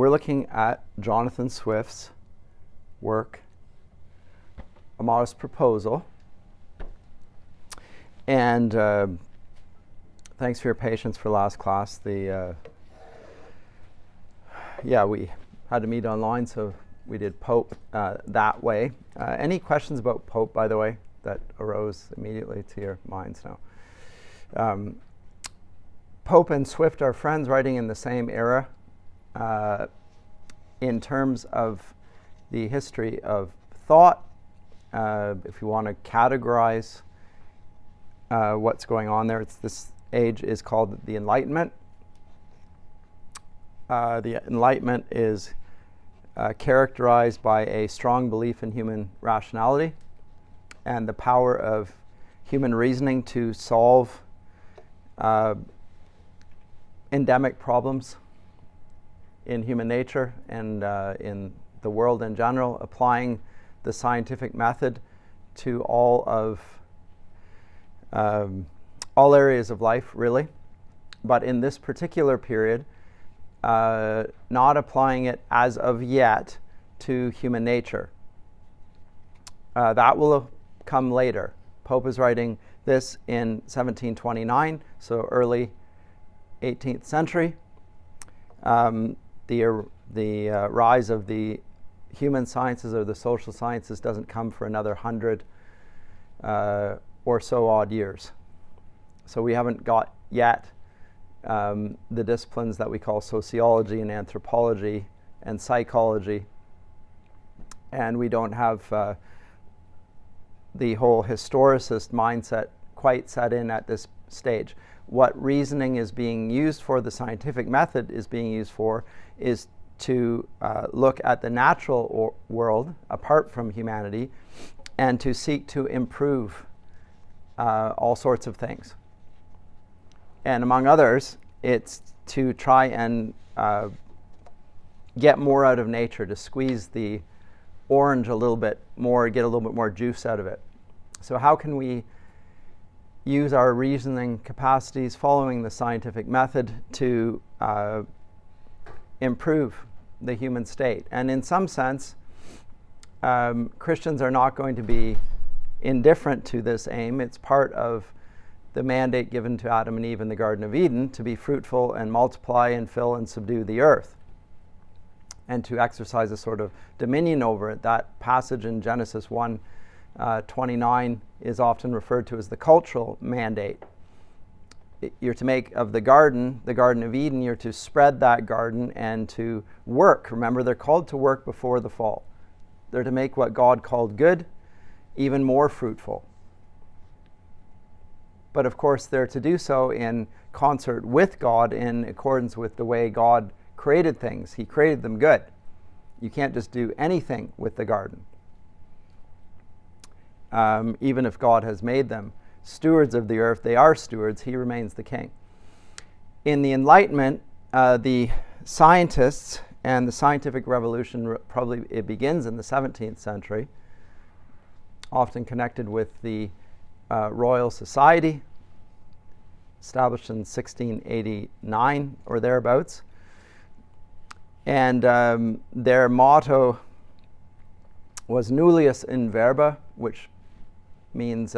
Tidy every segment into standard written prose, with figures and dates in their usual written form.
we're looking at Jonathan Swift's work, A Modest Proposal. And thanks for your patience for last class. We had to meet online, so we did Pope that way. Any questions about Pope, by the way, that arose immediately to your minds now? Pope and Swift are friends, writing in the same era. In terms of the history of thought, if you want to categorize what's going on there, this age is called the Enlightenment. The Enlightenment is characterized by a strong belief in human rationality and the power of human reasoning to solve endemic problems in human nature and in the world in general, applying the scientific method to all areas of life, really. But in this particular period, not applying it as of yet to human nature. That will come later. Pope is writing this in 1729, so early 18th century. The rise of the human sciences or the social sciences doesn't come for another 100 or so odd years. So we haven't got yet the disciplines that we call sociology and anthropology and psychology, and we don't have the whole historicist mindset quite set in at this stage. What reasoning is being used for, the scientific method is being used for, is to look at the natural world apart from humanity and to seek to improve all sorts of things. And among others, it's to try and get more out of nature, to squeeze the orange a little bit more, get a little bit more juice out of it. So how can we use our reasoning capacities following the scientific method to improve the human state? And in some sense, Christians are not going to be indifferent to this aim. It's part of the mandate given to Adam and Eve in the Garden of Eden to be fruitful and multiply and fill and subdue the earth, and to exercise a sort of dominion over it. That passage in Genesis 1:29 is often referred to as the cultural mandate. You're to make of the Garden of Eden, you're to spread that garden and to work. Remember, they're called to work before the fall. They're to make what God called good even more fruitful. But of course, they're to do so in concert with God, in accordance with the way God created things. He created them good. You can't just do anything with the garden. Even if God has made them stewards of the earth, they are stewards. He remains the king. In the Enlightenment, the scientists and the scientific revolution, probably it begins in the 17th century, often connected with the Royal Society, established in 1689 or thereabouts. And their motto was nullius in verba, which means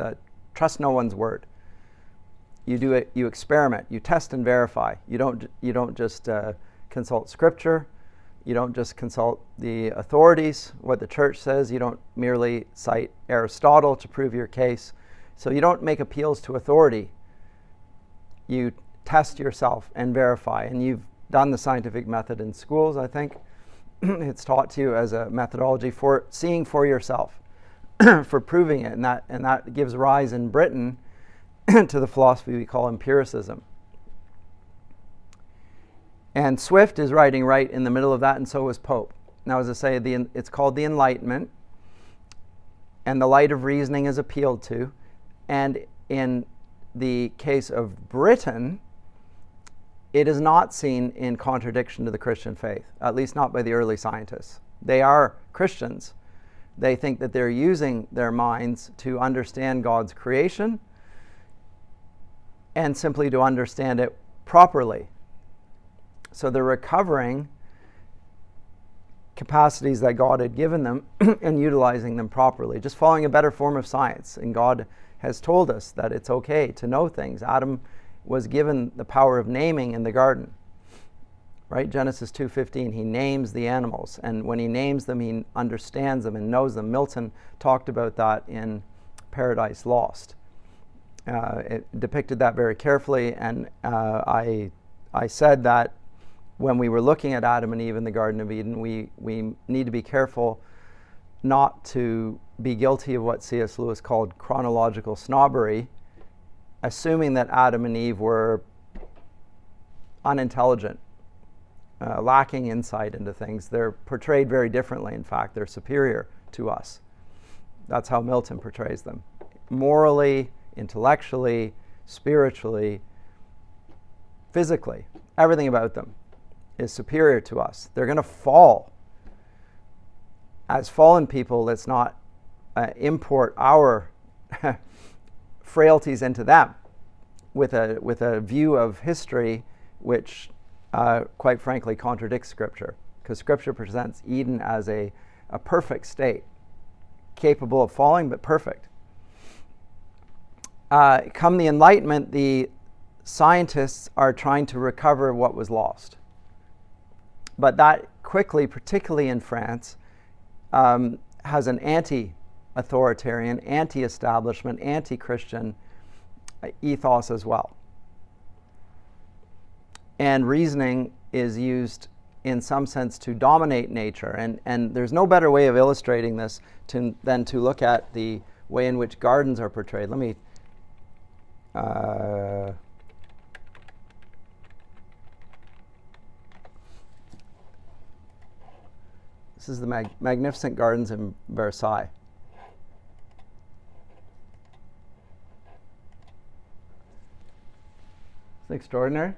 trust no one's word. You do it, you experiment, you test and verify. You don't just consult scripture. You don't just consult the authorities, what the church says. You don't merely cite Aristotle to prove your case. So you don't make appeals to authority. You test yourself and verify. And you've done the scientific method in schools, I think. It's taught to you as a methodology for seeing for yourself, for proving it. And that gives rise in Britain to the philosophy we call empiricism. And Swift is writing right in the middle of that, and so is Pope. Now, as I say, it's called the Enlightenment, and the light of reasoning is appealed to. And in the case of Britain, it is not seen in contradiction to the Christian faith, at least not by the early scientists. They are Christians. They think that they're using their minds to understand God's creation and simply to understand it properly. So they're recovering capacities that God had given them and utilizing them properly, just following a better form of science. And God has told us that it's okay to know things. Adam was given the power of naming in the garden, right? Genesis 2:15, he names the animals, and when he names them, he understands them and knows them. Milton talked about that in Paradise Lost. It depicted that very carefully, and I said that when we were looking at Adam and Eve in the Garden of Eden, we need to be careful not to be guilty of what C.S. Lewis called chronological snobbery, assuming that Adam and Eve were unintelligent, lacking insight into things. They're portrayed very differently. In fact, they're superior to us. That's how Milton portrays them. Morally, intellectually, spiritually, physically, everything about them is superior to us. They're going to fall. As fallen people, let's not import our frailties into them with a view of history which, quite frankly, contradicts Scripture, because Scripture presents Eden as a perfect state, capable of falling, but perfect. Come the Enlightenment, the scientists are trying to recover what was lost. But that quickly, particularly in France, has an anti-authoritarian, anti-establishment, anti-Christian ethos as well. And reasoning is used in some sense to dominate nature. And there's no better way of illustrating this than to look at the way in which gardens are portrayed. Let me this is the magnificent gardens in Versailles. Isn't it extraordinary?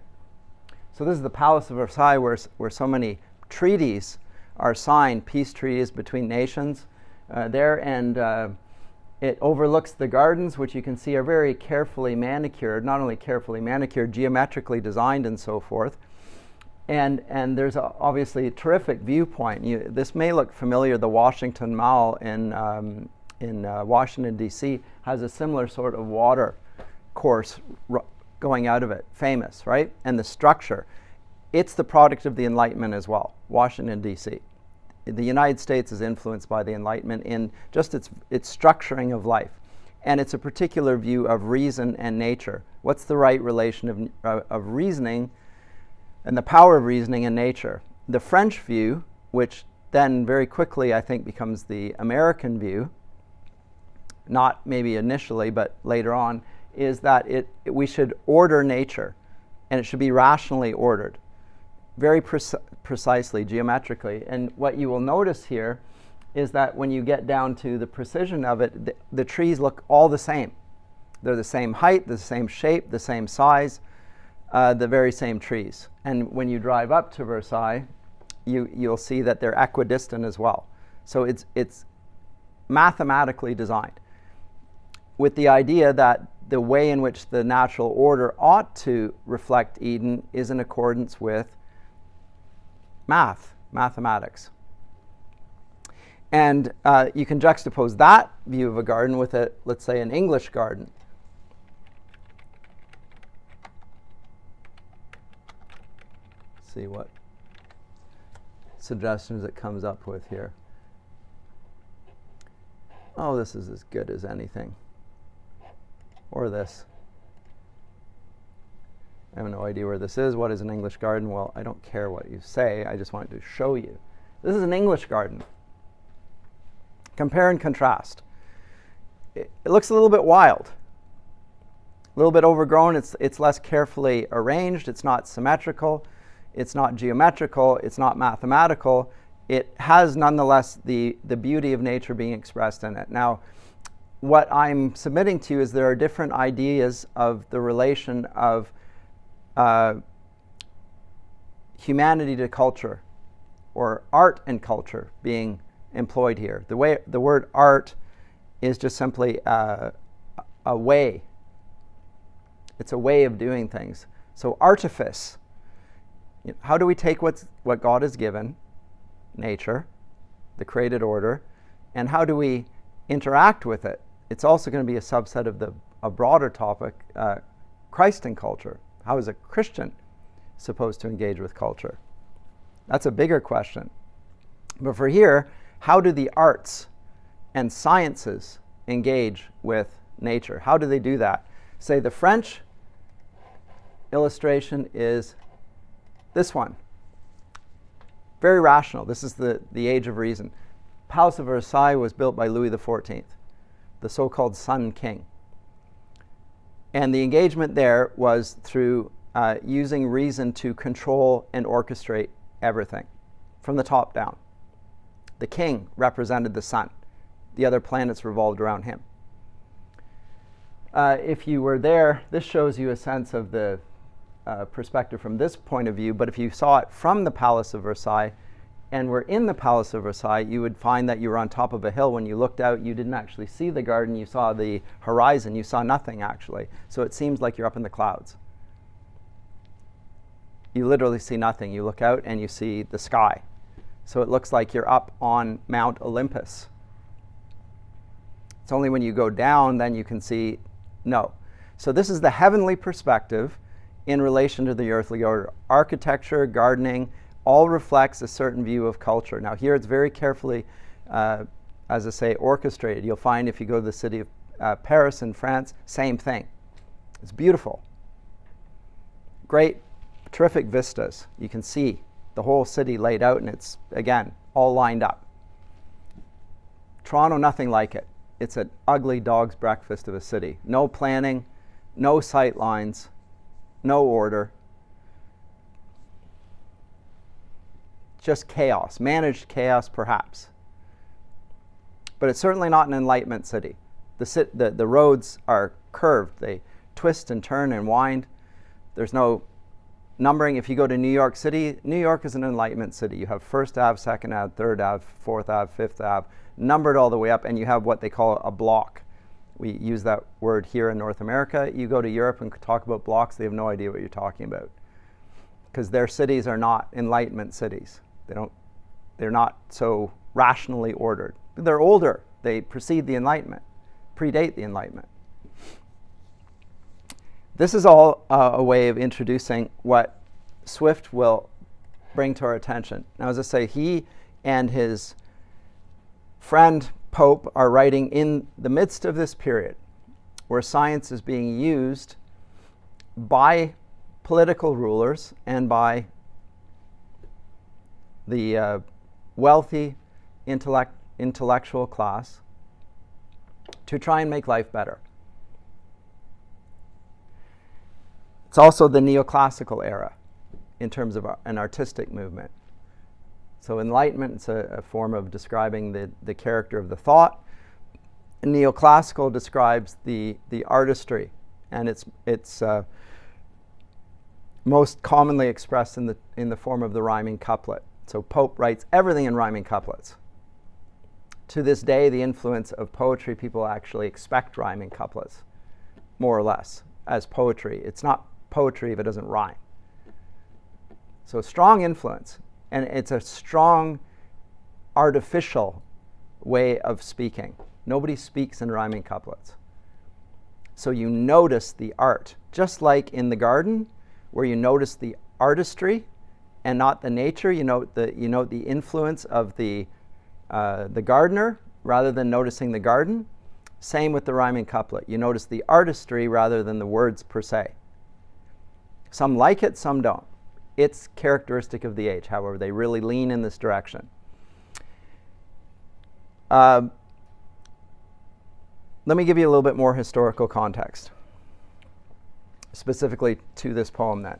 So this is the Palace of Versailles, where so many treaties are signed, peace treaties between nations there, and it overlooks the gardens, which you can see are very carefully manicured, not only carefully manicured, geometrically designed and so forth. And there's obviously a terrific viewpoint. This may look familiar. The Washington Mall in Washington, D.C. has a similar sort of water course going out of it, famous, right? And the structure, it's the product of the Enlightenment as well, Washington, D.C. The United States is influenced by the Enlightenment in just its structuring of life. And it's a particular view of reason and nature. What's the right relation of reasoning and the power of reasoning in nature? The French view, which then very quickly I think becomes the American view, not maybe initially but later on, is that we should order nature, and it should be rationally ordered, very precisely, geometrically. And what you will notice here is that when you get down to the precision of it, the trees look all the same. They're the same height, the same shape, the same size, the very same trees. And when you drive up to Versailles, you'll see that they're equidistant as well. So it's mathematically designed with the idea that the way in which the natural order ought to reflect Eden is in accordance with mathematics. And you can juxtapose that view of a garden with let's say, an English garden. See what suggestions it comes up with here. Oh, this is as good as anything. Or this. I have no idea where this is. What is an English garden? Well, I don't care what you say. I just wanted to show you. This is an English garden. Compare and contrast. It looks a little bit wild. A little bit overgrown. It's less carefully arranged. It's not symmetrical. It's not geometrical. It's not mathematical. It has nonetheless the beauty of nature being expressed in it. Now, what I'm submitting to you is there are different ideas of the relation of humanity to culture, or art and culture being employed here. The word art is just simply a way. It's a way of doing things. So artifice. How do we take what God has given nature, the created order, and how do we interact with it? It's also going to be a subset of a broader topic, Christ and culture. How is a Christian supposed to engage with culture? That's a bigger question. But for here, how do the arts and sciences engage with nature? How do they do that? Say the French illustration is this one. Very rational. This is the age of reason. Palace of Versailles was built by Louis XIV, the so-called Sun King. And the engagement there was through using reason to control and orchestrate everything from the top down. The king represented the sun. The other planets revolved around him. If you were there, this shows you a sense of the perspective from this point of view, but if you saw it from the Palace of Versailles and were in the Palace of Versailles, you would find that you were on top of a hill. When you looked out, you didn't actually see the garden. You saw the horizon. You saw nothing, actually. So it seems like you're up in the clouds. You literally see nothing. You look out and you see the sky. So it looks like you're up on Mount Olympus. It's only when you go down then you can see, no. So this is the heavenly perspective in relation to the earthly order. Architecture, gardening, all reflects a certain view of culture. Now here it's very carefully, as I say, orchestrated. You'll find if you go to the city of Paris in France, same thing. It's beautiful. Great, terrific vistas. You can see the whole city laid out, and it's, again, all lined up. Toronto, nothing like it. It's an ugly dog's breakfast of a city. No planning, no sight lines, no order. Just chaos, managed chaos perhaps. But it's certainly not an Enlightenment city. The roads are curved. They twist and turn and wind. There's no numbering. If you go to New York City, New York is an Enlightenment city. You have First Ave, Second Ave, Third Ave, Fourth Ave, Fifth Ave, numbered all the way up, and you have what they call a block. We use that word here in North America. You go to Europe and talk about blocks, they have no idea what you're talking about, because their cities are not Enlightenment cities. They're not so rationally ordered. They're older. They precede the Enlightenment, predate the Enlightenment. This is all a way of introducing what Swift will bring to our attention. Now, as I say, he and his friend Pope are writing in the midst of this period where science is being used by political rulers and by the wealthy intellectual class to try and make life better. It's also the neoclassical era in terms of an artistic movement. So Enlightenment is a form of describing the character of the thought. Neoclassical describes the artistry, and it's most commonly expressed in the form of the rhyming couplet. So Pope writes everything in rhyming couplets. To this day, the influence of poetry, people actually expect rhyming couplets, more or less, as poetry. It's not poetry if it doesn't rhyme. So strong influence, and it's a strong artificial way of speaking. Nobody speaks in rhyming couplets. So you notice the art, just like in the garden, where you notice the artistry and not the nature. You note the influence of the gardener rather than noticing the garden. Same with the rhyming couplet. You notice the artistry rather than the words per se. Some like it, some don't. It's characteristic of the age, however. They really lean in this direction. Let me give you a little bit more historical context, specifically to this poem then.